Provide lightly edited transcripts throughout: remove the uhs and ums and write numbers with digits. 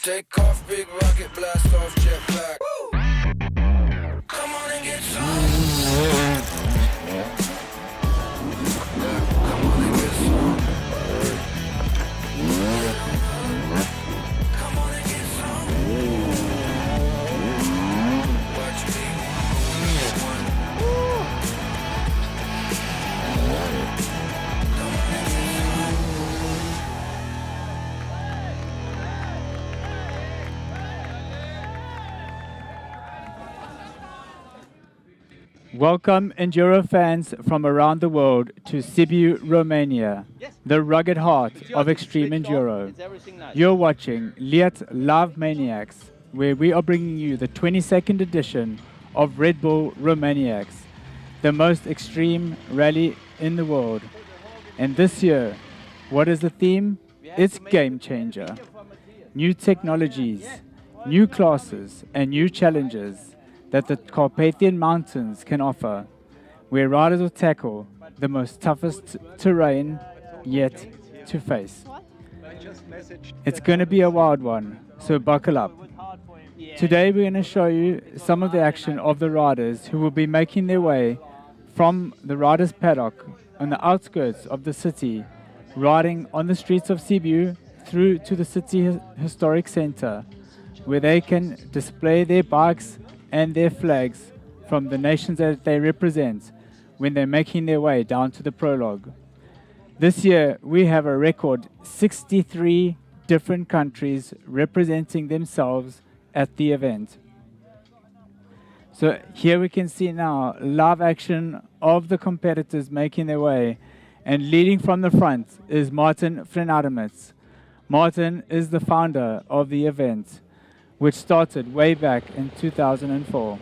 Take off, big rocket, blast off, jet black. Come on and get some. Come on and get some. Come on and get some. Watch me. Welcome Enduro fans from around the world to Sibiu, Romania, the rugged heart of extreme Enduro. You're watching LEATT LIVEmaniacs, where we are bringing you the 22nd edition of Red Bull Romaniacs, the most extreme rally in the world. And this year, what is the theme? It's Game Changer. New technologies, new classes, and new challenges that the Carpathian Mountains can offer, where riders will tackle the most toughest terrain yet to face. It's going to be a wild one, so buckle up. Today we're going to show you some of the action of the riders who will be making their way from the riders' paddock on the outskirts of the city, riding on the streets of Sibiu through to the city historic center, where they can display their bikes and their flags from the nations that they represent when they're making their way down to the Prologue. This year, we have a record 63 different countries representing themselves at the event. So here we can see now live action of the competitors making their way, and leading from the front is Martin Frenadamitz. Martin is the founder of the event, which started way back in 2004.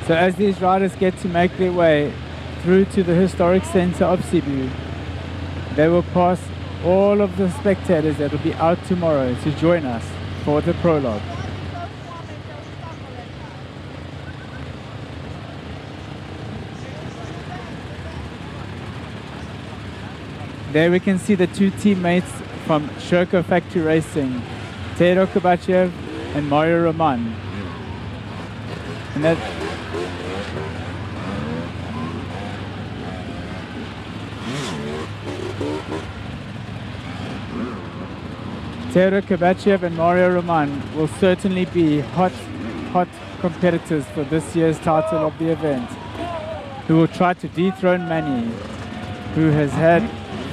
So as these riders get to make their way through to the historic center of Sibiu, they will pass all of the spectators that will be out tomorrow to join us for the Prologue. There we can see the two teammates from Sherco Factory Racing, Teodor Kovachev and Mario Roman. And that Teodor Kovachev and Mario Roman will certainly be hot competitors for this year's title of the event, who will try to dethrone Manny, who has had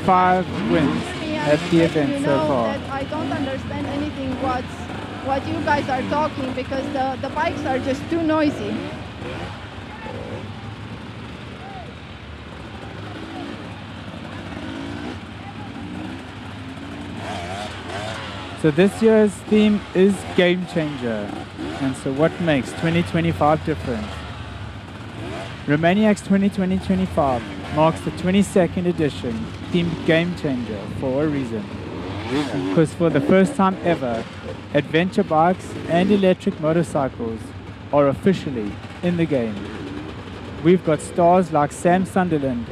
5 wins at the event so far. That I don't understand anything what you guys are talking, because the bikes are just too noisy. So this year's theme is Game Changer. And so what makes 2025 different? Romaniacs 2025 marks the 22nd edition themed Game Changer for a reason. Because for the first time ever, adventure bikes and electric motorcycles are officially in the game. We've got stars like Sam Sunderland,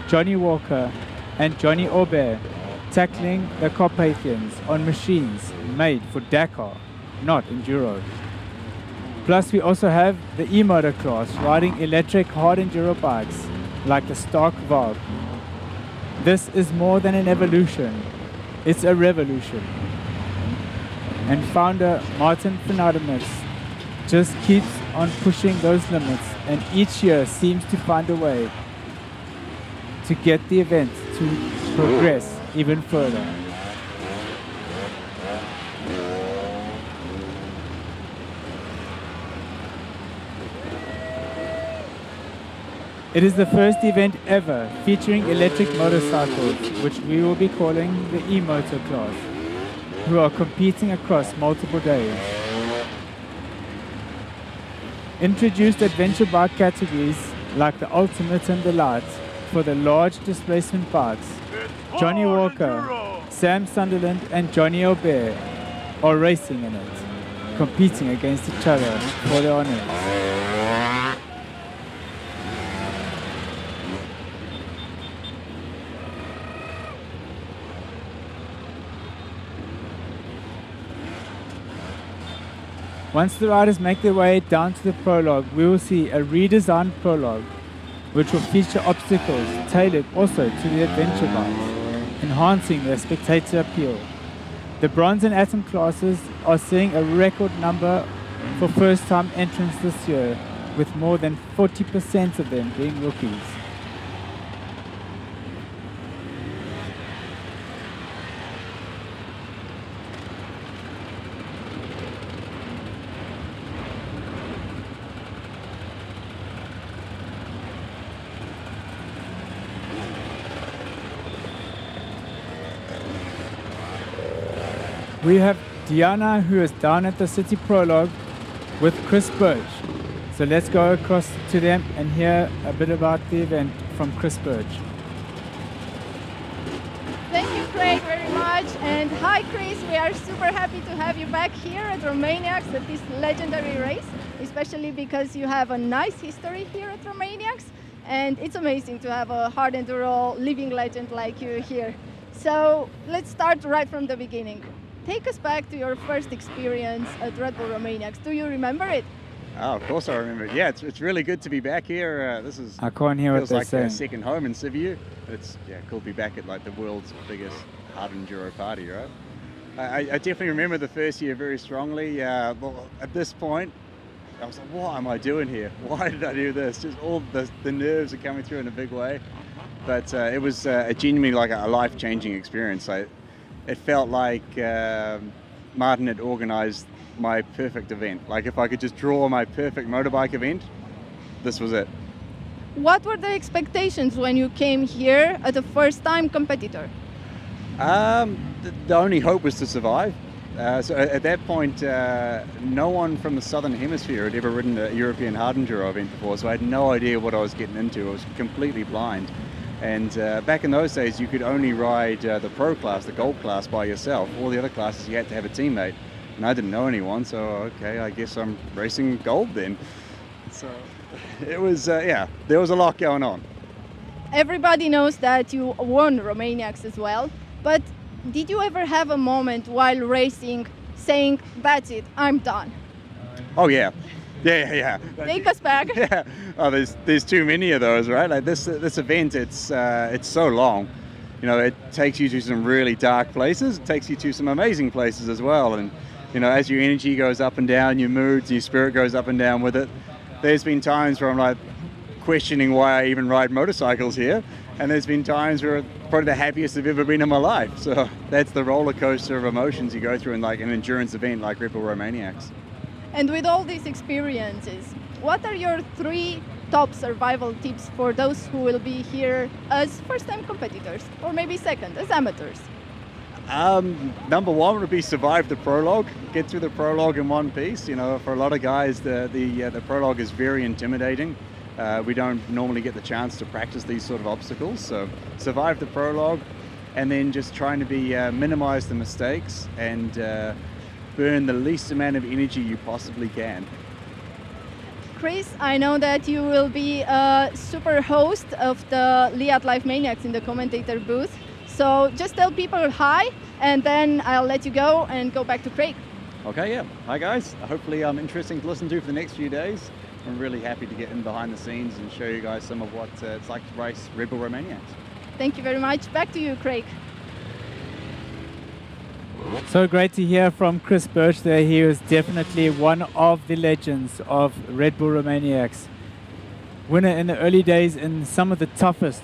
Johnny Walker and Johnny Aubert tackling the Carpathians on machines made for Dakar, not Enduro. Plus we also have the e-motor class riding electric hard enduro bikes like the Stark Varg. This is more than an evolution, it's a revolution. And founder Martin Frenadamitz just keeps on pushing those limits, and each year seems to find a way to get the event to progress even further. It is the first event ever featuring electric motorcycles, which we will be calling the e-motor class, who are competing across multiple days. Introduced adventure bike categories like the Ultimate and the LIGHT for the large displacement bikes. Johnny Walker, Sam Sunderland and Johnny Aubert are racing in it, competing against each other for the honors. Once the riders make their way down to the Prologue, we will see a redesigned Prologue, which will feature obstacles tailored also to the adventure bikes, enhancing their spectator appeal. The Bronze and Atom classes are seeing a record number for first-time entrants this year, with more than 40% of them being rookies. We have Diana, who is down at the City Prologue with Chris Birch. So let's go across to them and hear a bit about the event from Chris Birch. Thank you, Craig, very much. And hi, Chris. We are super happy to have you back here at Romaniacs at this legendary race, especially because you have a nice history here at Romaniacs. And it's amazing to have a hard enduro living legend like you here. So let's start right from the beginning. Take us back to your first experience at Red Bull Romaniacs. Do you remember it? Oh, of course I remember it. Yeah, it's really good to be back here. This is I can't hear what feels they're like saying. a second home in Sibiu. It's cool to be back at like the world's biggest hard enduro party, right? I definitely remember the first year very strongly. Well, at this point, I was like, what am I doing here? Why did I do this? Just all the nerves are coming through in a big way. But it was genuinely like a life-changing experience. It felt like Martin had organized my perfect event. Like if I could just draw my perfect motorbike event, this was it. What were the expectations when you came here as a first-time competitor? The only hope was to survive. So at that point, no one from the Southern Hemisphere had ever ridden a European hard enduro event before, so I had no idea what I was getting into. I was completely blind. And back in those days, you could only ride the pro class, the gold class, by yourself. All the other classes, you had to have a teammate. And I didn't know anyone, so okay, I guess I'm racing gold then. So it was, there was a lot going on. Everybody knows that you won Romaniacs as well, but did you ever have a moment while racing saying, that's it, I'm done? Oh yeah. Yeah. Take us back. Yeah. Oh, there's too many of those, right? Like this event, it's so long. You know, it takes you to some really dark places. It takes you to some amazing places as well. And you know, as your energy goes up and down, your moods, your spirit goes up and down with it. There's been times where I'm like questioning why I even ride motorcycles here, and there's been times where probably the happiest I've ever been in my life. So that's the roller coaster of emotions you go through in like an endurance event like Red Bull Romaniacs. And with all these experiences, what are your 3 top survival tips for those who will be here as first-time competitors, or maybe second, as amateurs? Number 1 would be survive the prologue, get through the prologue in one piece. You know, for a lot of guys, the prologue is very intimidating. We don't normally get the chance to practice these sort of obstacles, so survive the prologue, and then just trying to be minimize the mistakes and burn the least amount of energy you possibly can. Chris, I know that you will be a super host of the LIVEmaniacs in the commentator booth. So just tell people hi, and then I'll let you go and go back to Craig. Okay, yeah. Hi guys. Hopefully interesting to listen to for the next few days. I'm really happy to get in behind the scenes and show you guys some of what it's like to race Red Bull Romaniacs. Thank you very much. Back to you, Craig. So great to hear from Chris Birch there. He is definitely one of the legends of Red Bull Romaniacs. Winner in the early days in some of the toughest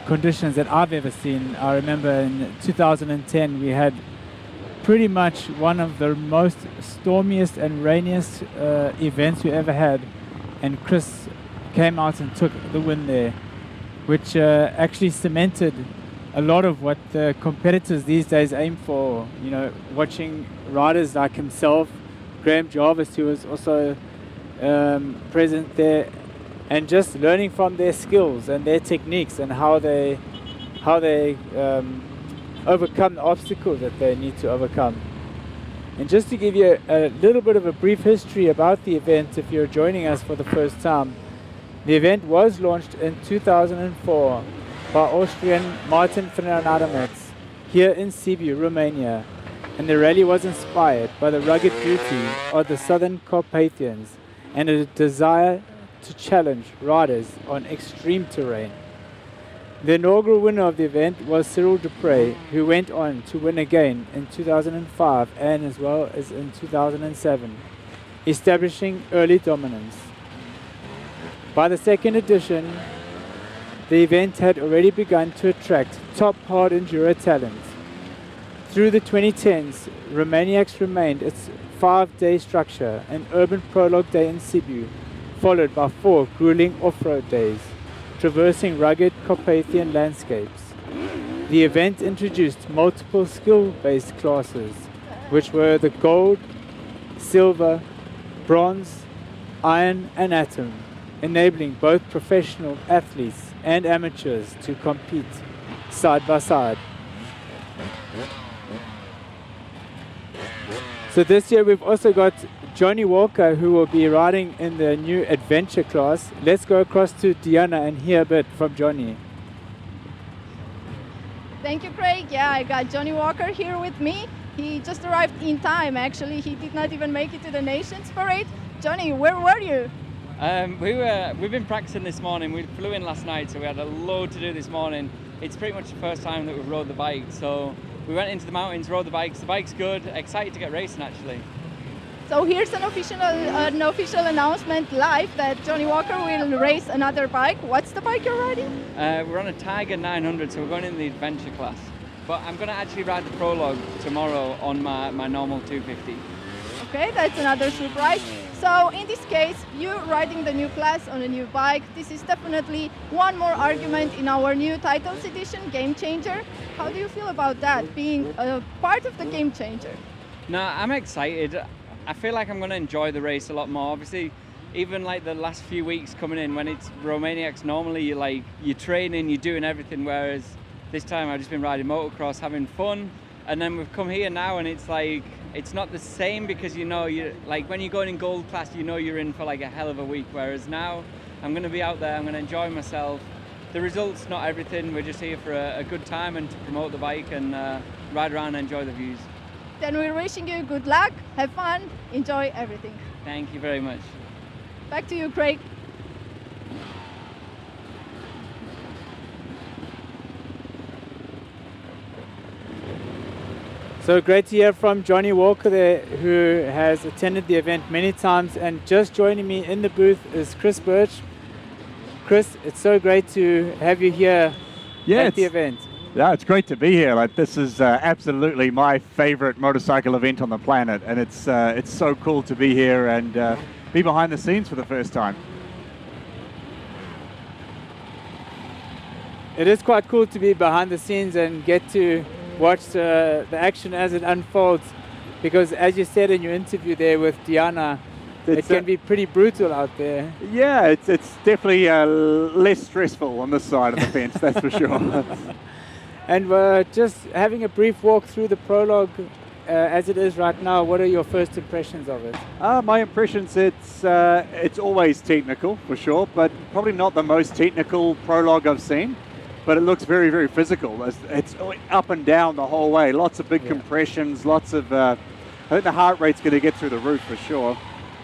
conditions that I've ever seen. I remember in 2010 we had pretty much one of the most stormiest and rainiest events we ever had, and Chris came out and took the win there, which actually cemented a lot of what the competitors these days aim for. You know, watching riders like himself, Graeme Jarvis, who was also present there, and just learning from their skills and their techniques and how they overcome the obstacles that they need to overcome. And just to give you a little bit of a brief history about the event, if you're joining us for the first time, the event was launched in 2004 by Austrian Martin Fernandamets here in Sibiu, Romania, and the rally was inspired by the rugged beauty of the Southern Carpathians and a desire to challenge riders on extreme terrain. The inaugural winner of the event was Cyril Dupre, who went on to win again in 2005 and as well as in 2007, establishing early dominance. By the second edition, the event had already begun to attract top hard enduro talent. Through the 2010s, Romaniacs remained its 5-day structure, an urban prologue day in Sibiu, followed by 4 grueling off-road days, traversing rugged Carpathian landscapes. The event introduced multiple skill-based classes, which were the gold, silver, bronze, iron and atom, enabling both professional athletes and amateurs to compete side by side. So this year we've also got Johnny Walker, who will be riding in the new adventure class. Let's go across to Diana and hear a bit from Johnny. Thank you, Craig. Yeah, I got Johnny Walker here with me. He just arrived in time, actually. He did not even make it to the Nations Parade. Johnny, where were you? We've been practicing this morning. We flew in last night, so we had a load to do this morning. It's pretty much the first time that we've rode the bike, so we went into the mountains, rode the bikes. The bike's good. Excited to get racing, actually. So here's an official announcement live that Johnny Walker will race another bike. What's the bike you're riding? We're on a Tiger 900, so we're going in the adventure class. But I'm going to actually ride the Prologue tomorrow on my normal 250. Okay, that's another surprise. So in this case, you riding the new class on a new bike, this is definitely one more argument in our new titles edition, Game Changer. How do you feel about that, being a part of the Game Changer? No, I'm excited. I feel like I'm going to enjoy the race a lot more. Obviously, even like the last few weeks coming in, when it's Romaniacs, normally you're training, you're doing everything, whereas this time I've just been riding motocross, having fun. And then we've come here now and it's like, it's not the same because you're like when you're going in gold class, you're in for like a hell of a week. Whereas now I'm going to be out there, I'm going to enjoy myself. The results, not everything. We're just here for a good time and to promote the bike and ride around and enjoy the views. Then we're wishing you good luck, have fun, enjoy everything. Thank you very much. Back to you, Craig. So great to hear from Johnny Walker there, who has attended the event many times. And just joining me in the booth is Chris Birch. Chris, it's so great to have you here at the event. Yeah, it's great to be here. Like, this is absolutely my favorite motorcycle event on the planet, and it's so cool to be here and be behind the scenes for the first time. It is quite cool to be behind the scenes and get to watch the action as it unfolds, because as you said in your interview there with Diana, it can be pretty brutal out there. Yeah, it's definitely less stressful on this side of the fence, that's for sure. And just having a brief walk through the Prologue as it is right now, what are your first impressions of it? My impressions, it's always technical for sure, but probably not the most technical Prologue I've seen. But it looks very, very physical. It's up and down the whole way. Lots of big compressions, lots of, I think the heart rate's going to get through the roof for sure.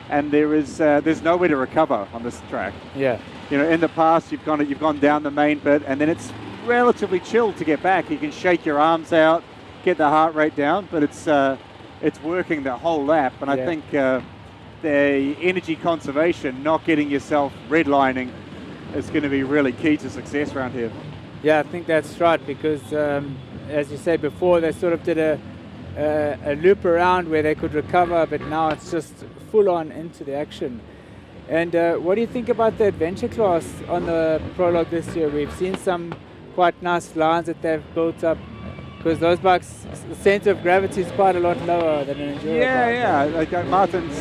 And there's nowhere to recover on this track. Yeah. You know, in the past, you've gone down the main bit and then it's relatively chill to get back. You can shake your arms out, get the heart rate down, but it's working the whole lap. And I think the energy conservation, not getting yourself redlining, is going to be really key to success around here. Yeah, I think that's right, because as you said before, they sort of did a loop around where they could recover, but now it's just full on into the action. And what do you think about the adventure class on the Prologue this year? We've seen some quite nice lines that they've built up. Because those bikes, the center of gravity is quite a lot lower than an enduro bike. Yeah. Like, Martin's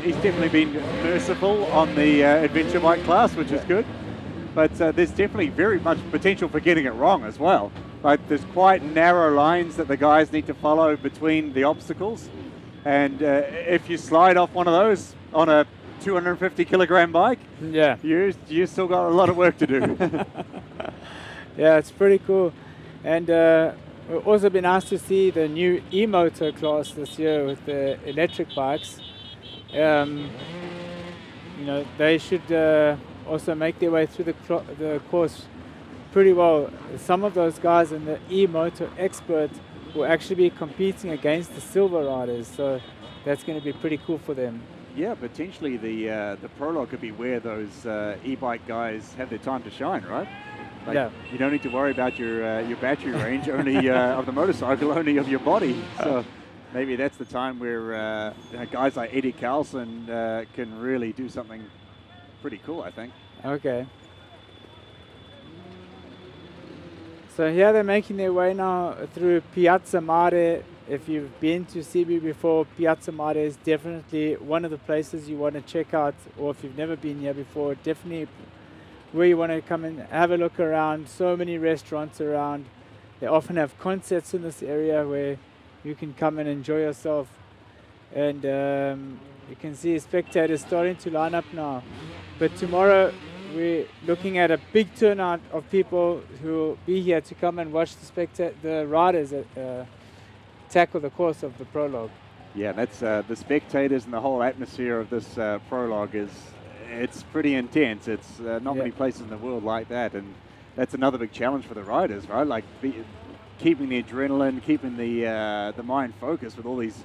he's definitely been merciful on the adventure bike class, which is good. But there's definitely very much potential for getting it wrong as well. Like, there's quite narrow lines that the guys need to follow between the obstacles. And if you slide off one of those on a 250 kilogram bike, Yeah. you still got a lot of work to do. Yeah, it's pretty cool. And it'll also be nice to see the new e-motor class this year with the electric bikes. You know, they should also make their way through the course pretty well. Some of those guys in the e-motor expert will actually be competing against the silver riders, so that's going to be pretty cool for them. Yeah, potentially the Prologue could be where those e-bike guys have their time to shine, right? Like, Yeah. You don't need to worry about your battery range, only of the motorcycle, only of your body. So maybe that's the time where guys like Eddie Carlson can really do something pretty cool, I think. Okay. So here they're making their way now through Piazza Mare. If you've been to Sibiu before, Piazza Mare is definitely one of the places you want to check out, or if you've never been here before, definitely where you want to come and have a look around. So many restaurants around. They often have concerts in this area where you can come and enjoy yourself. And you can see spectators starting to line up now. But tomorrow we're looking at a big turnout of people who will be here to come and watch the riders tackle the course of the Prologue. Yeah, that's the spectators and the whole atmosphere of this Prologue it's pretty intense. It's not many places in the world like that, and that's another big challenge for the riders, right? Like keeping the adrenaline, keeping the mind focused with all these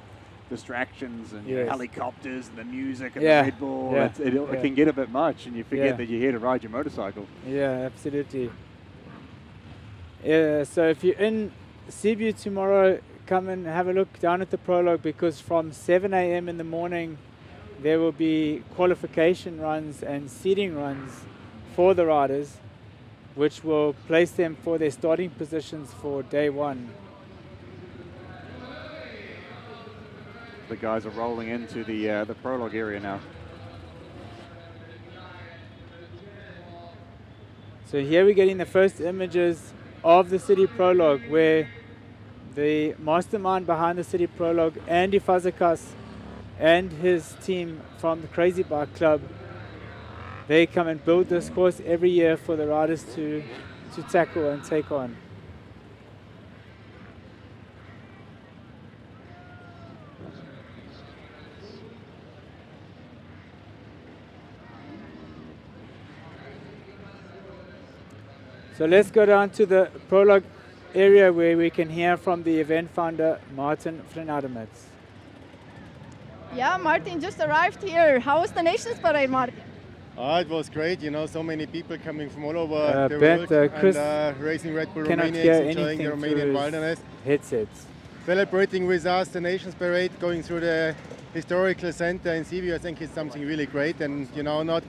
distractions and helicopters and the music and the Red Bull. Yeah. It can get a bit much, and you forget that you're here to ride your motorcycle. Yeah, absolutely. So if you're in Sibiu tomorrow, come and have a look down at the Prologue, because from 7 a.m. in the morning there will be qualification runs and seeding runs for the riders, which will place them for their starting positions for day one. The guys are rolling into the Prologue area now. So here we're getting the first images of the City Prologue, where the mastermind behind the City Prologue, Andy Fazekas, and his team from the Crazy Bike Club, they come and build this course every year for the riders to tackle and take on. So let's go down to the Prologue area where we can hear from the event founder, Martin Flenademetz. Yeah, Martin just arrived here. How was the Nations Parade, Martin? It was great, you know, so many people coming from all over the Bernd, world Chris and racing Red Bull cannot hear Romaniacs, enjoying anything the through Romanian his wilderness. headsets. Celebrating with us the Nations Parade, going through the historical center in Sibiu, I think it's something really great, and you know, not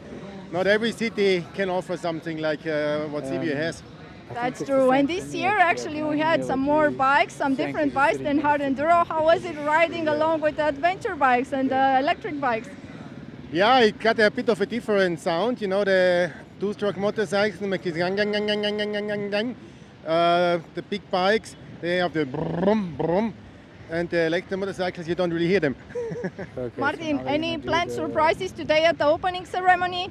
every city can offer something like what Sibiu has. That's true. And this year, actually, we had some more bikes, some different bikes than Hard Enduro. How was it riding along with the adventure bikes and the electric bikes? Yeah, it got a bit of a different sound. You know, the two-stroke motorcycles make it gang, gang, gang, gang, gang, gang, gang, gang. The big bikes, they have the brum, brum. And the electric motorcycles, you don't really hear them. Okay, Martin, so any planned surprises today at the opening ceremony?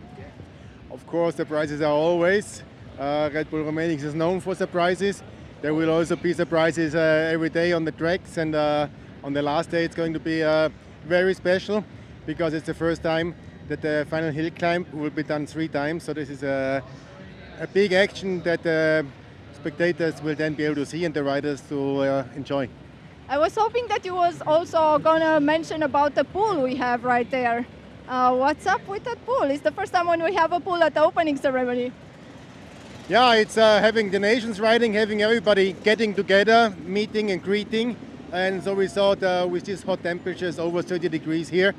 Of course, surprises are always. Red Bull Romaniacs is known for surprises. There will also be surprises every day on the tracks, and on the last day it's going to be very special because it's the first time that the final hill climb will be done 3 times. So this is a big action that spectators will then be able to see and the riders to enjoy. I was hoping that you was also gonna mention about the pool we have right there. What's up with that pool? It's the first time when we have a pool at the opening ceremony. Yeah, it's having the nations riding, having everybody getting together, meeting and greeting. And so we thought with these hot temperatures, over 30 degrees here,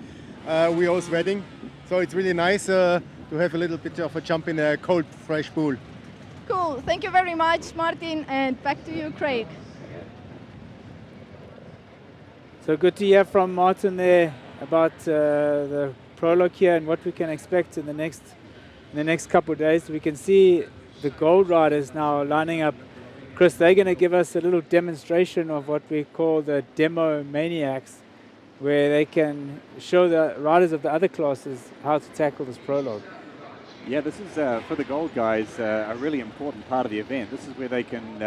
we're all sweating. So it's really nice to have a little bit of a jump in a cold, fresh pool. Cool. Thank you very much, Martin. And back to you, Craig. So good to hear from Martin there about the prologue here and what we can expect in the next couple of days. We can see the gold riders now lining up. Chris, they're going to give us a little demonstration of what we call the DEMOmaniacs, where they can show the riders of the other classes how to tackle this prologue. Yeah, this is, for the gold guys, a really important part of the event. This is where they can,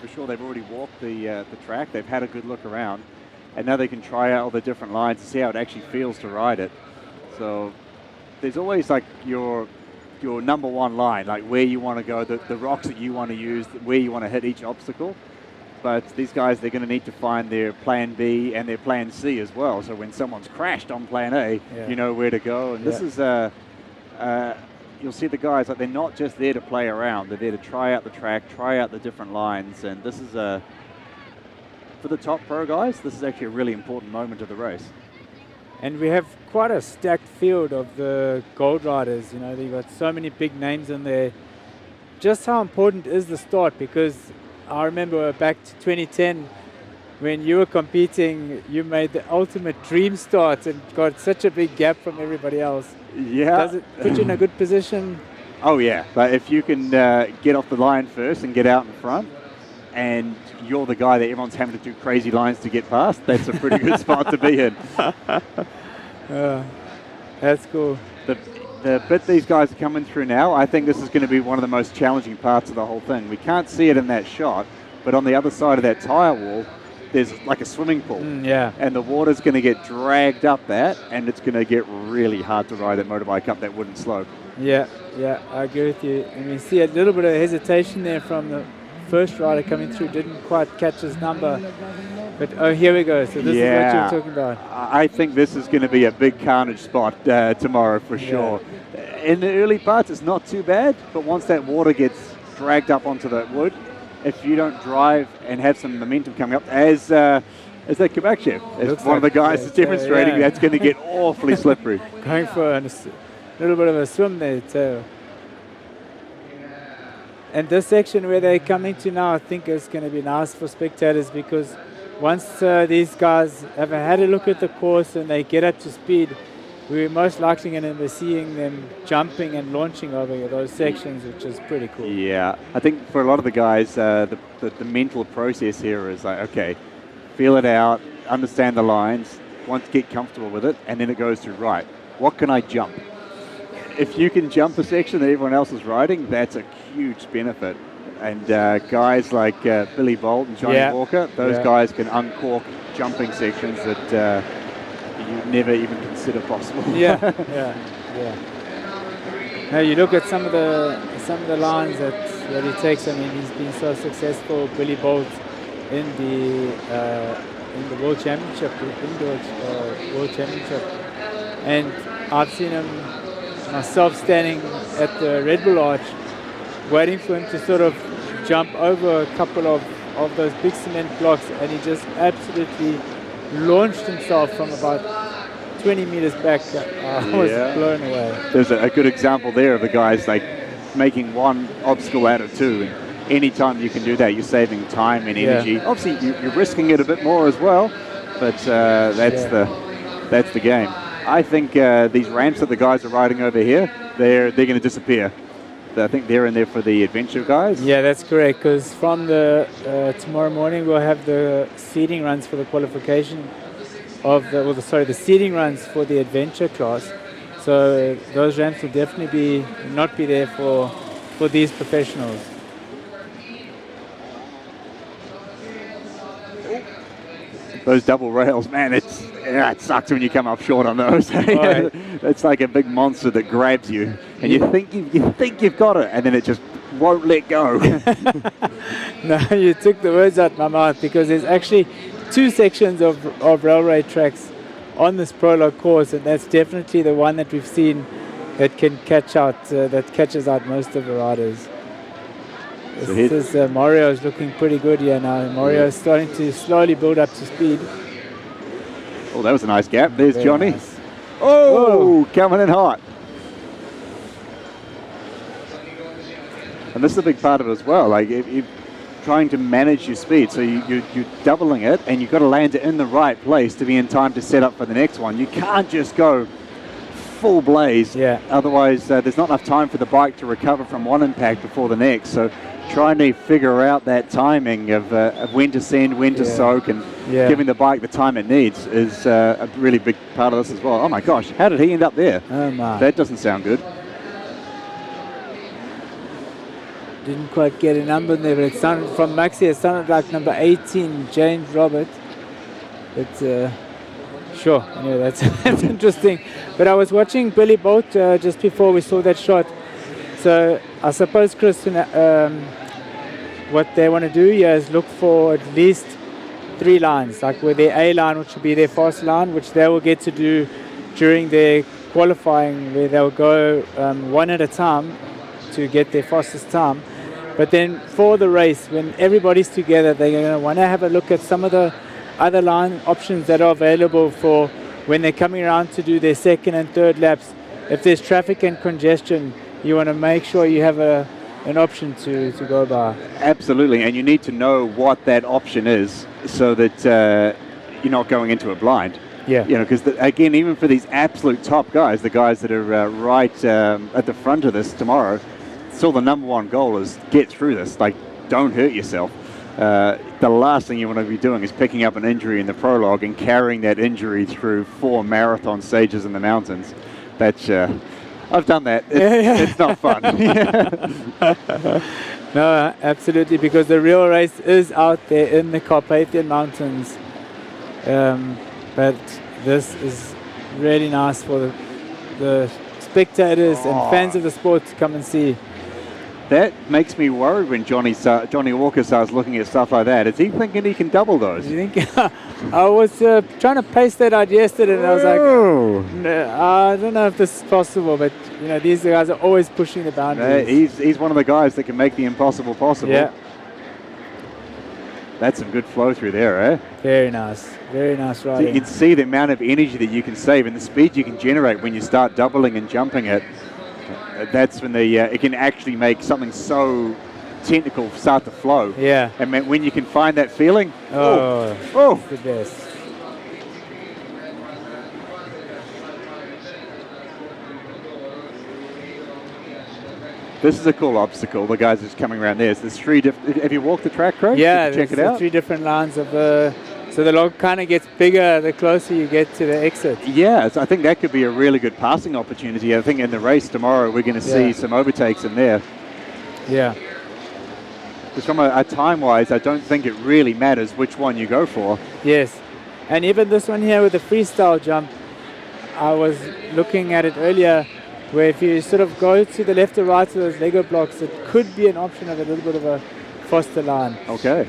for sure, they've already walked the track, they've had a good look around, and now they can try out all the different lines to see how it actually feels to ride it. So there's always like your number one line, like where you want to go, the rocks that you want to use, where you want to hit each obstacle. But these guys, they're going to need to find their plan B and their plan C as well. So when someone's crashed on plan A, you know where to go. And this is, you'll see the guys, like they're not just there to play around. They're there to try out the track, try out the different lines. And this is, for the top pro guys, this is actually a really important moment of the race. And we have quite a stacked field of the gold riders. You know, they've got so many big names in there. Just how important is the start? Because I remember back to 2010 when you were competing, you made the ultimate dream start and got such a big gap from everybody else. Yeah. Does it put you in a good position? Oh yeah, but if you can get off the line first and get out in front, and you're the guy that everyone's having to do crazy lines to get past, that's a pretty good spot to be in. That's cool. The bit these guys are coming through now, I think this is going to be one of the most challenging parts of the whole thing. We can't see it in that shot, but on the other side of that tyre wall, there's like a swimming pool. And the water's going to get dragged up that, and it's going to get really hard to ride that motorbike up that wooden slope. Yeah, I agree with you. And we see a little bit of hesitation there from the first rider coming through, didn't quite catch his number. But oh, here we go. So this is what you're talking about. I think this is going to be a big carnage spot tomorrow for sure. In the early parts, it's not too bad, but once that water gets dragged up onto that wood, if you don't drive and have some momentum coming up, as that Kabakchev, as one of the guys is demonstrating, that's going to get awfully slippery. Going for a little bit of a swim there too. And this section where they're coming to now, I think is going to be nice for spectators, because once these guys have had a look at the course and they get up to speed, we're most likely going to be seeing them jumping and launching over those sections, which is pretty cool. Yeah, I think for a lot of the guys, the mental process here is like, okay, feel it out, understand the lines, once get comfortable with it, and then it goes to, right, what can I jump? If you can jump a section that everyone else is riding, that's a huge benefit. And guys like Billy Bolt and Johnny Walker, those guys can uncork jumping sections that you never even consider possible. Now you look at some of the lines that he takes. I mean, he's been so successful, Billy Bolt, in the World Championship, the Indoor World Championship, and I've seen him myself standing at the Red Bull Arch, waiting for him to sort of jump over a couple of those big cement blocks, and he just absolutely launched himself from about 20 meters back. I was blown away. There's a good example there of the guys like making one obstacle out of two. And anytime you can do that, you're saving time and energy. Obviously, you're risking it a bit more as well, but that's the game. I think these ramps that the guys are riding over here, they're going to disappear. I think they're in there for the adventure guys. Yeah, that's correct, because from the tomorrow morning we'll have the seeding runs for the qualification of the seeding runs for the adventure class. So those ramps will definitely not be there for these professionals. Those double rails, man, it sucks when you come up short on those. It's like a big monster that grabs you, and you think you've got it, and then it just won't let go. No, you took the words out of my mouth, because there's actually two sections of railway tracks on this prologue course, and that's definitely the one that we've seen that can catches out most of the riders. Mario is looking pretty good here now. Mario is starting to slowly build up to speed. Oh, that was a nice gap. There's Johnny. Nice. Oh, coming in hot. And this is a big part of it as well. Like, if trying to manage your speed. So you're doubling it, and you've got to land it in the right place to be in time to set up for the next one. You can't just go full blaze. Yeah. Otherwise, there's not enough time for the bike to recover from one impact before the next. So trying to figure out that timing of when to send, when to soak, and giving the bike the time it needs is a really big part of this as well. Oh my gosh, how did he end up there? Oh my. That doesn't sound good. Didn't quite get a number there, but it sounded from Maxi, it sounded like number 18, James Robert. But sure, anyway, that's, that's interesting. But I was watching Billy Bolt just before we saw that shot. So I suppose, Chris, what they want to do here is look for at least 3 lines, like with their A line, which will be their fast line, which they will get to do during their qualifying, where they'll go one at a time to get their fastest time. But then for the race, when everybody's together, they're going to want to have a look at some of the other line options that are available for when they're coming around to do their second and third laps. If there's traffic and congestion, you want to make sure you have an option to go by. Absolutely, and you need to know what that option is so that you're not going into a blind. Yeah. You know, because again, even for these absolute top guys, the guys that are right at the front of this tomorrow, still the number one goal is get through this. Like, don't hurt yourself. The last thing you want to be doing is picking up an injury in the prologue and carrying that injury through 4 marathon stages in the mountains. That's I've done that. It's not fun. No, absolutely, because the real race is out there in the Carpathian Mountains. But this is really nice for the spectators and fans of the sport to come and see. That makes me worried when Johnny Walker starts looking at stuff like that. Is he thinking he can double those? You think? I was trying to paste that out yesterday, and I was like, no, I don't know if this is possible, but you know, these guys are always pushing the boundaries. He's one of the guys that can make the impossible possible. Yeah. That's some good flow through there, eh? Very nice riding. So you can see the amount of energy that you can save and the speed you can generate when you start doubling and jumping it. That's when it can actually make something so technical start to flow. Yeah. And when you can find that feeling, it's the best. This is a cool obstacle. The guys just coming around there. There's 3 different. Have you walked the track, Craig? Yeah, check it out. 3 different lines of so the log kind of gets bigger the closer you get to the exit. Yeah, so I think that could be a really good passing opportunity. I think in the race tomorrow we're going to see some overtakes in there. Yeah. Because from a time-wise, I don't think it really matters which one you go for. Yes, and even this one here with the freestyle jump, I was looking at it earlier, where if you sort of go to the left or right of those Lego blocks, it could be an option of a little bit of a faster line. Okay.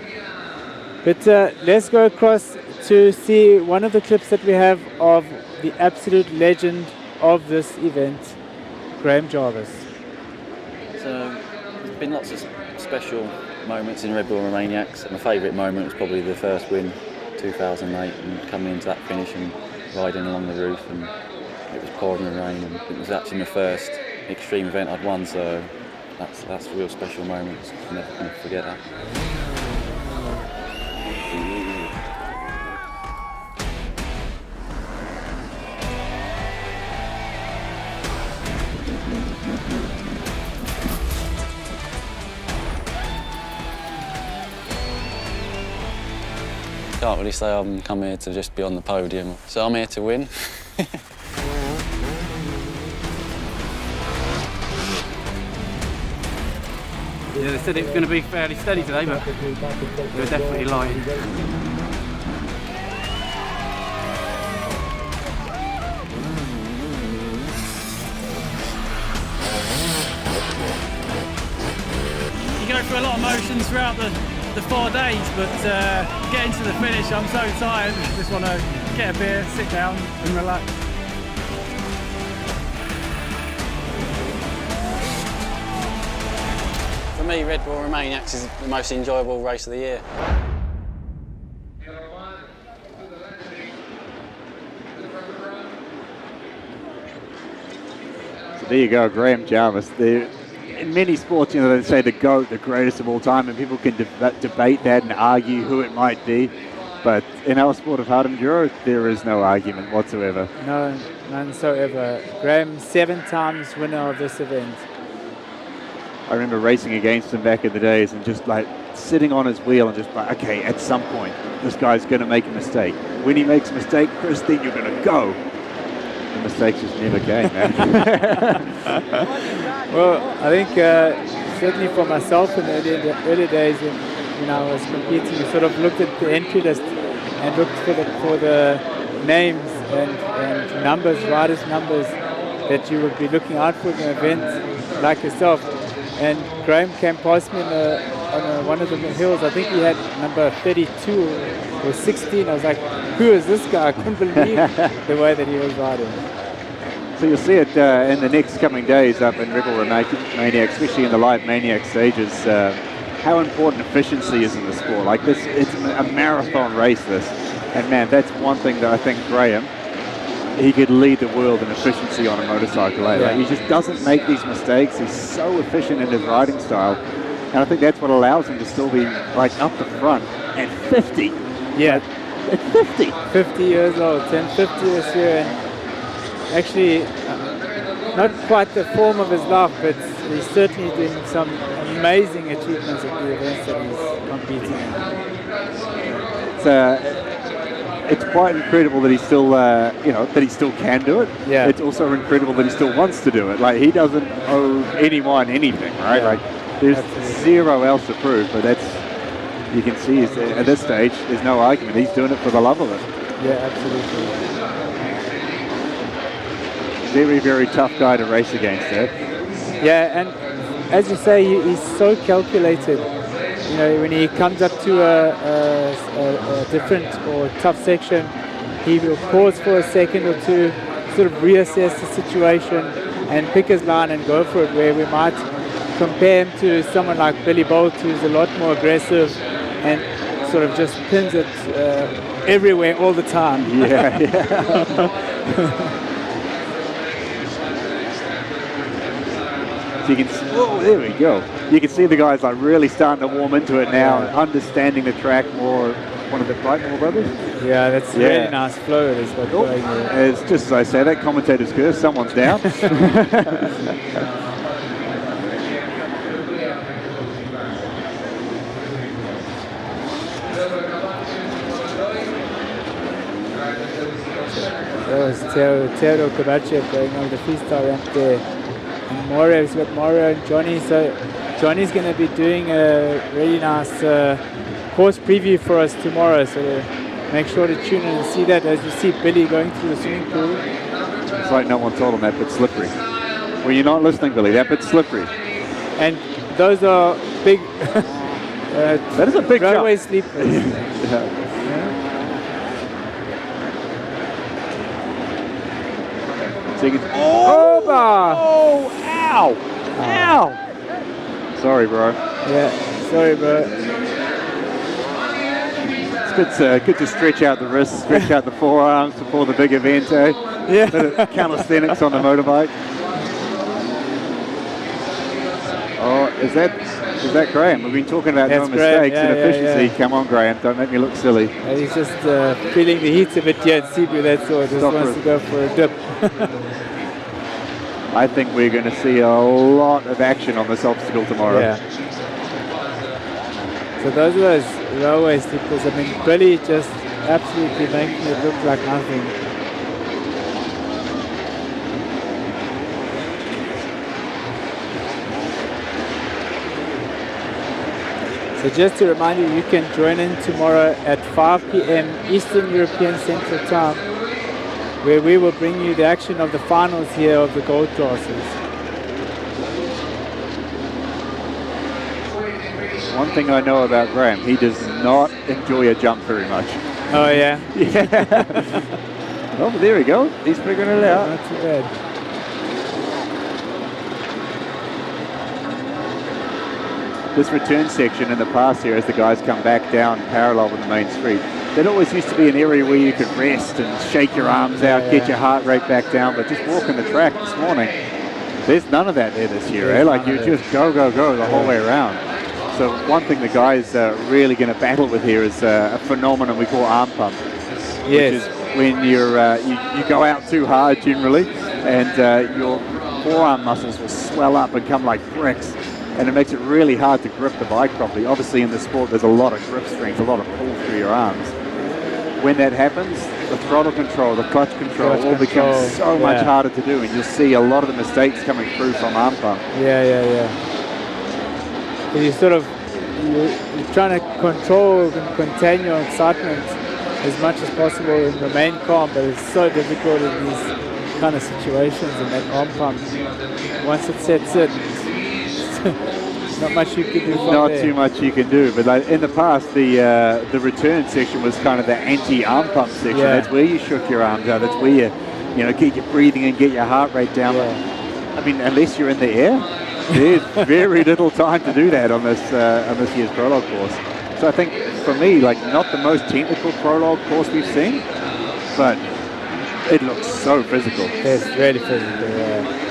But let's go across to see one of the clips that we have of the absolute legend of this event, Graeme Jarvis. So there's been lots of special moments in Red Bull Romaniacs. My favourite moment was probably the first win, 2008, and coming into that finish and riding along the roof, and it was pouring rain, and it was actually my first extreme event I'd won, so that's a real special moment. I'm never going to forget that. Can't really say I'm come here to just be on the podium, so I'm here to win. Yeah, they said it was going to be fairly steady today, but they were definitely lying. You go through a lot of motions throughout the 4 days, but getting to the finish, I'm so tired. Just want to get a beer, sit down and relax. For me, Red Bull Romaniacs is the most enjoyable race of the year. So there you go, Graeme Jarvis. in many sports, you know, they say the GOAT, the greatest of all time, and people can debate that and argue who it might be. But in our sport of hard enduro, there is no argument whatsoever. No, none so ever. Graeme, 7 times winner of this event. I remember racing against him back in the days and just like sitting on his wheel and just like, okay, at some point, this guy's going to make a mistake. When he makes a mistake, Chris, then you're going to go. The mistakes just never came, man. Well, I think certainly for myself in the early days when I was competing, you sort of looked at the entry list and looked for the names and numbers, riders' numbers that you would be looking out for in an event like yourself. And Graeme came past me on one of the hills. I think he had number 32 or 16. I was like, who is this guy? I couldn't believe the way that he was riding. So you'll see it in the next coming days up in Red Bull Romaniacs, especially in the LIVEmaniacs stages, how important efficiency is in the sport. Like this, it's a marathon race, this. And man, that's one thing that I think Graeme, he could lead the world in efficiency on a motorcycle. Yeah. Like, he just doesn't make these mistakes. He's so efficient in his riding style. And I think that's what allows him to still be like up the front at 50. Yeah. At 50. 50 years old, 10-50 this year. And actually, not quite the form of his life, but he's certainly doing some amazing achievements at the events that he's competing in. It's quite incredible that he still, that he still can do it. Yeah. It's also incredible that he still wants to do it. Like, he doesn't owe anyone anything, right? Yeah. Like, there's zero else to prove, but that's, you can see at this stage, there's no argument. He's doing it for the love of it. Yeah, absolutely. Very, very tough guy to race against, eh? Yeah, and as you say, he's so calculated. You know, when he comes up to a different or tough section, he will pause for a second or two, sort of reassess the situation and pick his line and go for it, where we might compare him to someone like Billy Bolt, who's a lot more aggressive and sort of just pins it everywhere all the time. Yeah, yeah. So you can see, oh, there we go. You can see the guys like really starting to warm into it now, understanding the track more. One of the Brightmore brothers. Yeah, that's a really nice flow. That's what's going there. It's just as I say, that commentator's curse, someone's down. That was Teodor Kovacev going over the freestyle ramp there. And Mario, he's got Mario and Johnny. So Johnny's going to be doing a really nice course preview for us tomorrow. So make sure to tune in and see that as you see Billy going through the swimming pool. It's like no one told him that bit's slippery. Well, you're not listening, Billy. That bit's slippery. And those are big. That is a big railway jump. sleepers. So you can, ow! Ow! Sorry, bro. Yeah, sorry, bro. It's good to stretch out the wrists, stretch out the forearms before the big event, eh? Yeah. Bit of calisthenics on the motorbike. Oh, is that Graeme? We've been talking about no mistakes and efficiency. Yeah. Come on, Graeme, don't make me look silly. He's just feeling the heat a bit here at Sibiu, that's all. Just wants to go for a dip. I think we're going to see a lot of action on this obstacle tomorrow. Yeah. So those are those railway sleepers. I mean, Billy just absolutely making it look like nothing. So just to remind you, you can join in tomorrow at 5 p.m. Eastern European Central Time, where we will bring you the action of the finals here of the gold classes. One thing I know about Graeme, he does not enjoy a jump very much. Oh, yeah? Yeah. Oh, but there we go. He's figuring it out. Not too bad. This return section in the past here, as the guys come back down parallel with the main street, that always used to be an area where you could rest and shake your arms out, get your heart rate back down, but just walking the track this morning, There's none of that there this year, There's Like none you of just go the whole way around. So one thing the guys are really going to battle with here is a phenomenon we call arm pump. Yes. Which is when you go out too hard generally, and your forearm muscles will swell up and come like bricks, and it makes it really hard to grip the bike properly. Obviously in the sport there's a lot of grip strength, a lot of pull through your arms. When that happens, the throttle control, the clutch control all becomes so much harder to do, and you'll see a lot of the mistakes coming through from arm pump. Yeah. You sort of, you're trying to control and contain your excitement as much as possible and remain calm, but it's so difficult in these kind of situations, and that arm pump, once it sets in, not much you can do from Not there. too much you can do, but like in the past, the return section was kind of the anti-arm pump section. Yeah. That's where you shook your arms out. That's where you get your breathing and get your heart rate down. Yeah. I mean, unless you're in the air, there's very little time to do that on this year's Prologue course. So I think for me, like, not the most technical Prologue course we've seen, but it looks so physical. It's really physical, yeah.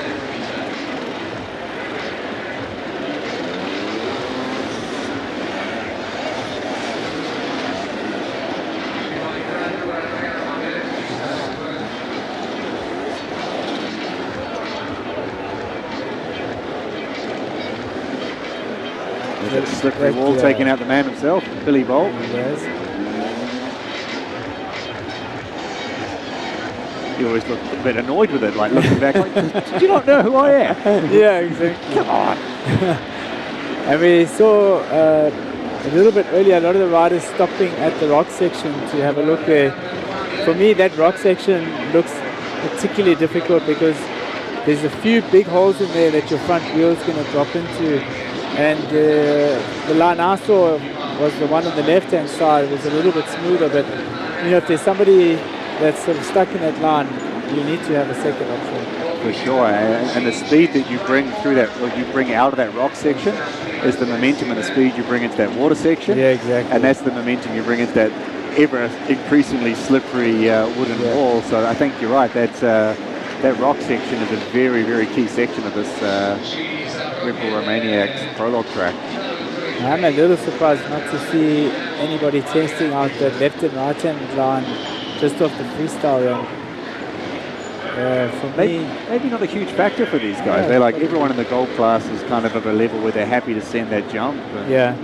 That slippery wall taking out the man himself, Billy Bolt. Yes. You always look a bit annoyed with it, like looking back like, did you not know who I am? Yeah, exactly. Come on. And we saw a little bit earlier a lot of the riders stopping at the rock section to have a look there. For me, that rock section looks particularly difficult because there's a few big holes in there that your front wheel is going to drop into. And the line I saw was the one on the left-hand side. It was a little bit smoother, but if there's somebody that's sort of stuck in that line, you need to have a second option. For sure, and the speed that you bring through that, or you bring out of that rock section, is the momentum and the speed you bring into that water section. Yeah, exactly. And that's the momentum you bring into that ever increasingly slippery wooden wall. So I think you're right. That rock section is a very, very key section of this Red Bull Romaniacs Prologue track. I'm a little surprised not to see anybody testing out the left and right hand line just off the freestyle run. For me, maybe not a huge factor for these guys. Yeah, they're like, everyone in the gold class is kind of a level where they're happy to send that jump. Yeah,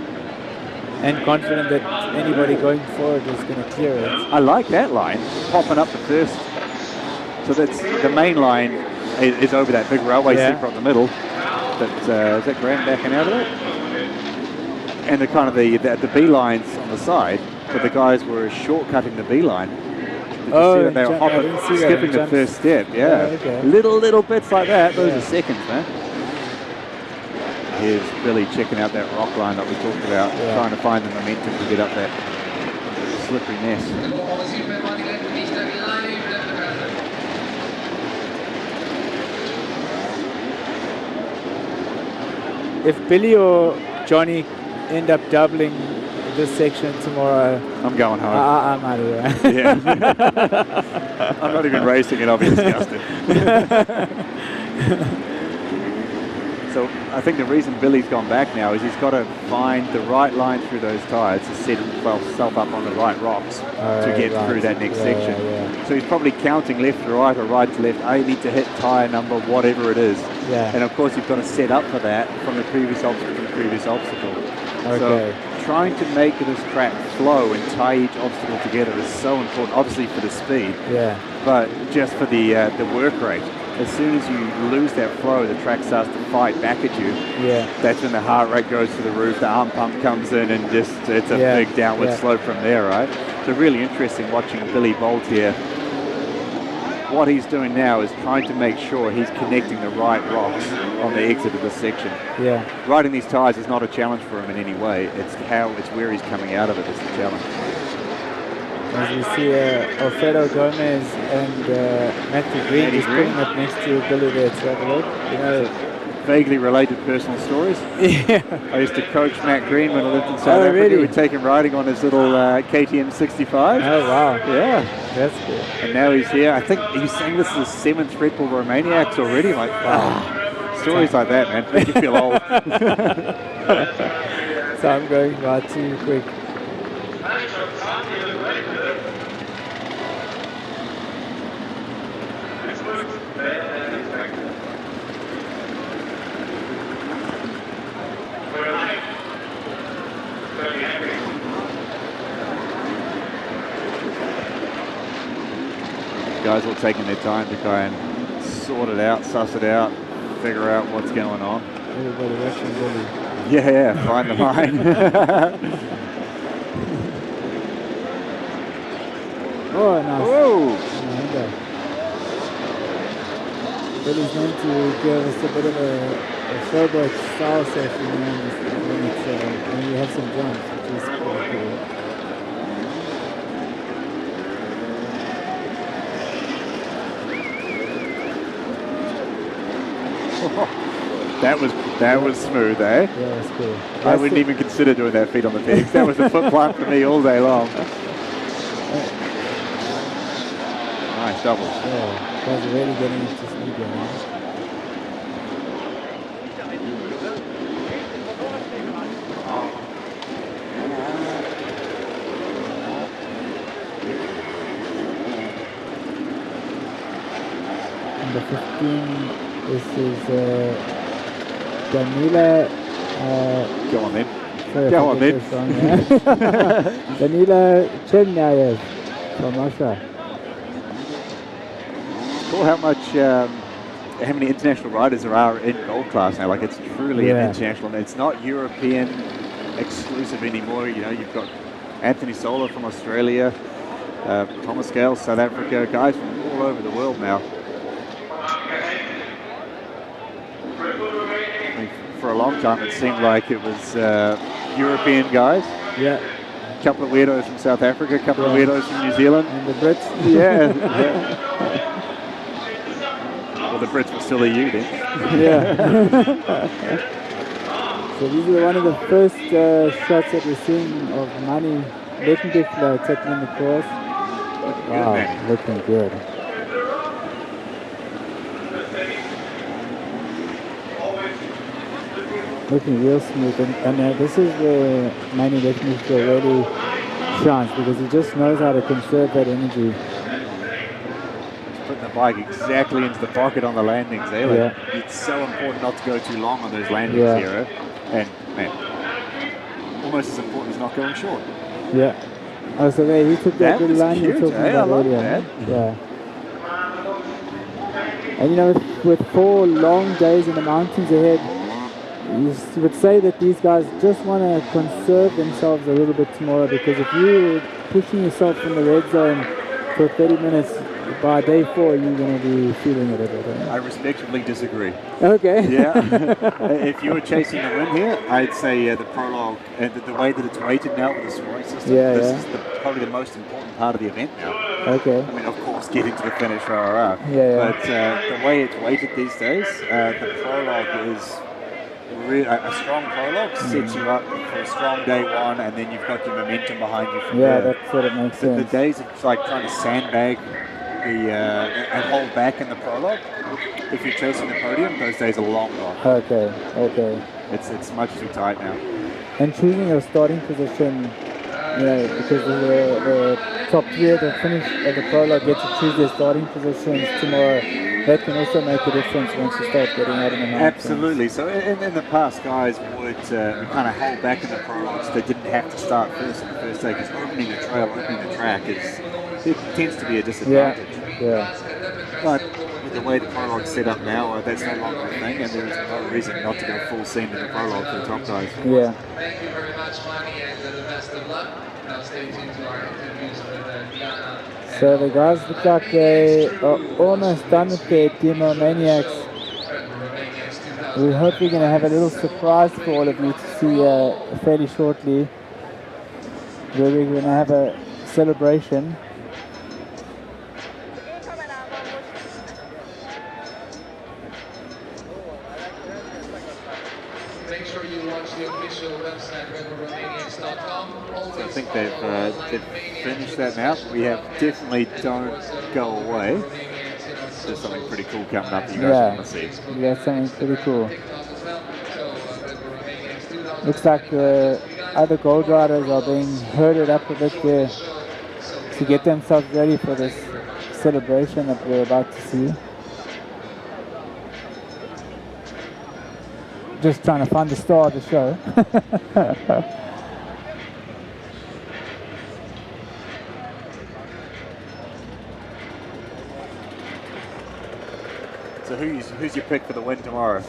and confident that anybody going forward is going to clear it. I like that line, popping up the first. So that's the main line is over that big railway slipper up the middle. But is that Graeme backing out of it? And the kind of the B lines on the side, but the guys were shortcutting the B line. Oh, they were skipping the first step. Yeah, okay. Little bits like that. Those are seconds, man. Here's Billy checking out that rock line that we talked about, trying to find the momentum to get up that slippery mess. If Billy or Johnny end up doubling this section tomorrow, I'm going home. I'm out of here. Yeah. I'm not even racing it, I'll be disgusted. So I think the reason Billy's gone back now is he's got to find the right line through those tyres to set himself up on the right rocks to get through that next section. So he's probably counting left to right or right to left. I need to hit tyre number, whatever it is. And of course you've got to set up for that from the previous obstacle So trying to make this track flow and tie each obstacle together is so important, obviously for the speed, but just for the work rate. As soon as you lose that flow, the track starts to fight back at you. That's when the heart rate goes to the roof, the arm pump comes in, and just it's a big downward slope from there, right? So really interesting watching Billy Bolt here. What he's doing now is trying to make sure he's connecting the right rocks on the exit of this section. Riding these tyres is not a challenge for him in any way. It's where he's coming out of it is the challenge. As we see Alfredo Gomez and Matthew Green just pulling up next to Billy there to have a look. Vaguely related personal stories. I used to coach Matt Green when I lived in South Africa. Really? We'd take him riding on his little KTM 65. Oh, wow. Yeah. That's good. And now he's here. I think he's saying this is his 7th Red Bull Romaniacs already. I'm like, wow. stories like that, man, make you feel old. So I'm going by too quick. Guys all taking their time to try and sort it out, suss it out, figure out what's going on. Everybody watching Billy. Yeah, find the line. Oh, nice. Whoa! Okay. Billy's meant to give us a bit of a showboat style session when you have some jumps, which is pretty cool. That was smooth, eh? Yeah, that's cool. I wouldn't even consider doing that feet on the pegs. That was a foot plant for me all day long. Nice double. Yeah, guys are really getting into speed now. Number 15, this is Danila. Go on then. Sorry, Go on then. Danila Chernayev from Russia. Cool how much, how many international riders there are in gold class now. Like, it's truly an international, and it's not European exclusive anymore. You know, you've got Anthony Sola from Australia, Thomas Gale, South Africa, guys from all over the world now. I mean, for a long time, it seemed like it was European guys. Yeah. A couple of weirdos from South Africa, a couple of weirdos from New Zealand. And the Brits. Yeah. Well, the Brits were still EU then. Yeah. So these are one of the first shots that we're seeing of Manny legendary floats taking the course. Wow, looking good. Looking real smooth, and this is where Manny legendary float really shines, because he just knows how to conserve that energy. Putting the bike exactly into the pocket on the landings there. Like, Yeah. it's so important not to go too long on those landings here. And, man, almost as important as not going short. Yeah. Oh, so there he took that little line you were talking about earlier. That. Yeah. And you know, with 4 long days in the mountains ahead, you would say that these guys just want to conserve themselves a little bit tomorrow, because if you're pushing yourself in the red zone for 30 minutes, by day 4, you're going to be feeling it a bit. I respectfully disagree. Okay. Yeah. If you were chasing the win here, I'd say the Prologue, and the way that it's weighted now with the scoring system, this is probably the most important part of the event now. Okay. I mean, of course, getting to the finish, but the way it's weighted these days, the Prologue is a strong prologue sets you up for a strong day 1, and then you've got your momentum behind you from there. That sort of makes sense. The days of like trying to sandbag and hold back in the prologue, if you're chasing the podium, those days are long gone. Okay. It's much too tight now. And choosing your starting position, you know, because the top 3 of the finish of the prologue get to choose their starting positions tomorrow. That can also make a difference once you start getting out in the mountains. Absolutely. So in the past, guys would kind of hold back in the prologues. They didn't have to start first on the first day, because opening the trail, opening the track it tends to be a disadvantage. Yeah. But with the way the prologue's set up now, that's no longer a thing, and there's no reason not to go full send in the prologue for the top guys. Yeah. Thank you very much, Manny, and the best of luck. Now stay tuned to our interviews with Diana. So the guys look like they are almost done with their DEMOmaniacs. We hope we're going to have a little surprise for all of you to see fairly shortly, where we're going to have a celebration. Make sure you watch the official website, RedBullRomaniacs.com. So I think they've finished that now. We have definitely Don't Go Away. there's something pretty cool coming up that you Yeah. guys want to see. We got something pretty cool. Looks like the other gold riders are being herded up a bit there to get themselves ready for this celebration that we're about to see. Just trying to find the star of the show. So who's your pick for the win tomorrow?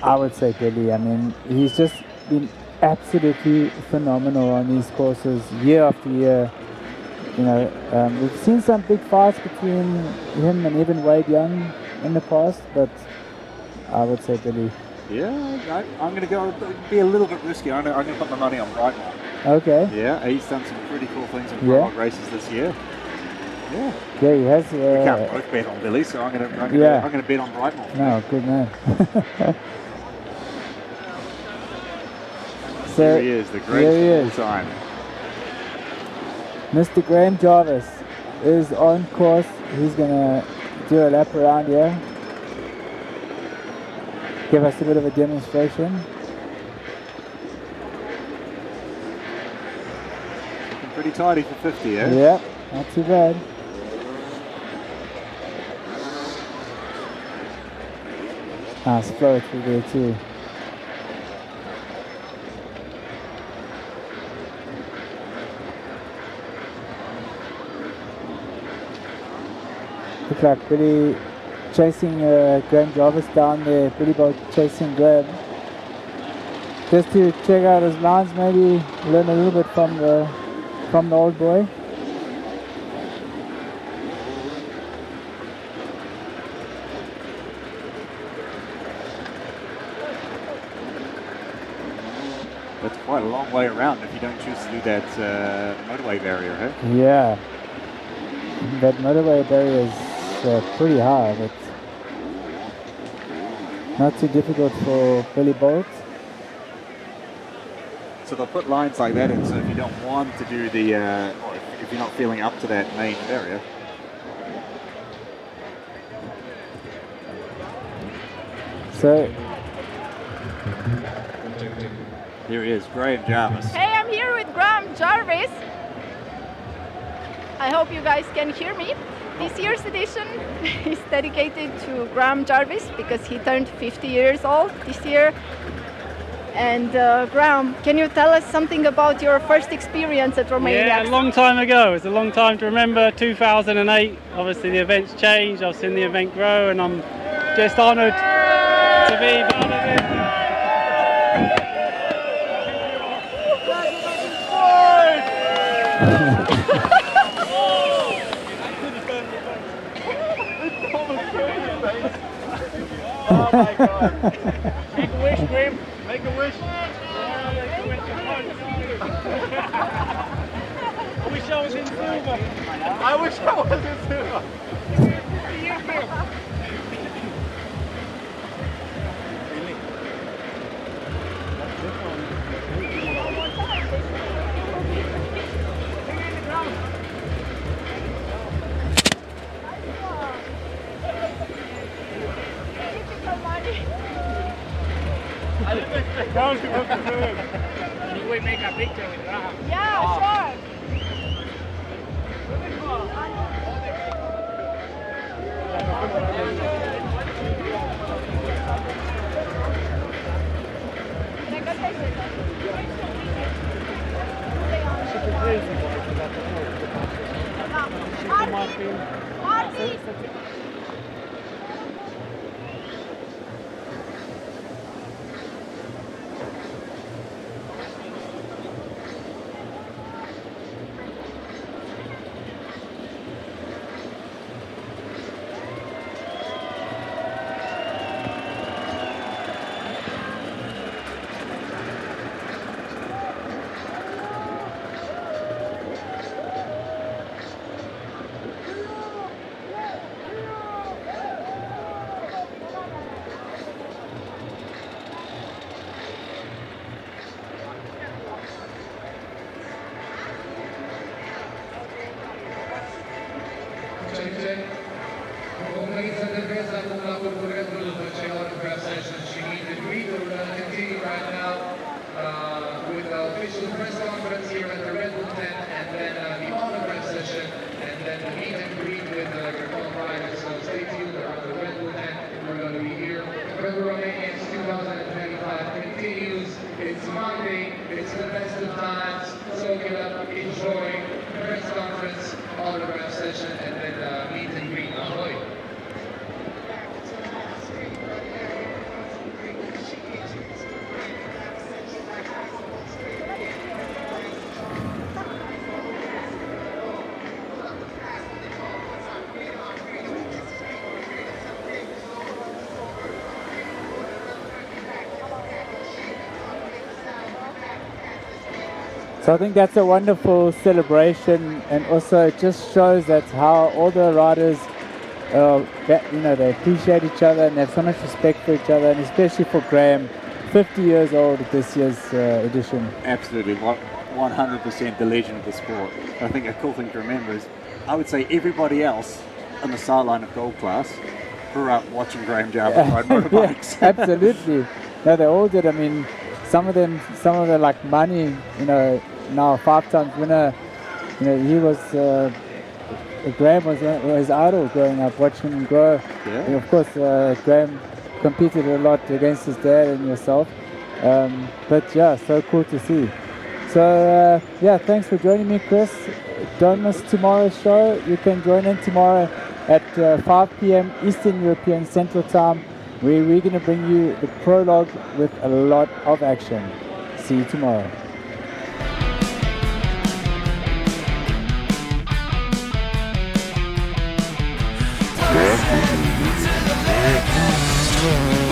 I would say Billy. I mean, he's just been absolutely phenomenal on these courses year after year. You know, we've seen some big fights between him and even Wade Young in the past, but I would say Billy. Yeah, I'm going to go be a little bit risky. I'm going to put my money on Brightmore. Okay. Yeah, he's done some pretty cool things in Prologue races this year. Yeah. Yeah, he has. We can't both bet on Billy, so I'm going to bet on Brightmore. No, good man. So There he is, the greatest of all time. Mr. Graeme Jarvis is on course. He's gonna do a lap around here. Give us a bit of a demonstration. Looking pretty tidy for 50, eh? Yep, not too bad. Nice flow through there too. Looks like Billy chasing Graeme Jarvis down there, Billy Boat chasing Graeme. Just to check out his lines, maybe learn a little bit from the old boy. That's quite a long way around if you don't choose to do that motorway barrier, eh? Yeah, that motorway barrier is pretty high, but not too difficult for Billy Bolt. So they'll put lines like that in, so if you don't want to do the, or if you're not feeling up to that main barrier. So Here he is, Graeme Jarvis. Hey, I'm here with Graeme Jarvis. I hope you guys can hear me. This year's edition is dedicated to Graeme Jarvis because he turned 50 years old this year. And Graeme, can you tell us something about your first experience at Romaniacs? Yeah, a long time ago. It's a long time to remember. 2008. Obviously the event's changed. I've seen the event grow and I'm just honoured to be part of it. Oh my God. Make a wish, Graeme. Make a wish. I wish I was in silver. I wish I was in silver. Can we make a picture with Graham? Yeah, sure. Marty. continues. It's Monday, it's the best of times. So get up, enjoy the press conference, autograph session, and then meet and greet. Ahoy! So I think that's a wonderful celebration, and also it just shows that how all the riders, they appreciate each other and they have so much respect for each other, and especially for Graeme, 50 years old at this year's edition. Absolutely, 100% the legend of the sport. I think a cool thing to remember is, I would say everybody else on the sideline of gold class grew up watching Graeme Jarvis ride motorbikes. Yeah, absolutely. No, they all did. I mean, some of them like Money, now 5-time winner. He was Graeme was his idol growing up, watching him grow. Yeah. And of course, Graeme competed a lot against his dad and yourself. But yeah, so cool to see. So yeah, thanks for joining me, Chris. Don't miss tomorrow's show. You can join in tomorrow at 5 p.m. Eastern European Central Time, where we're going to bring you the prologue with a lot of action. See you tomorrow. To the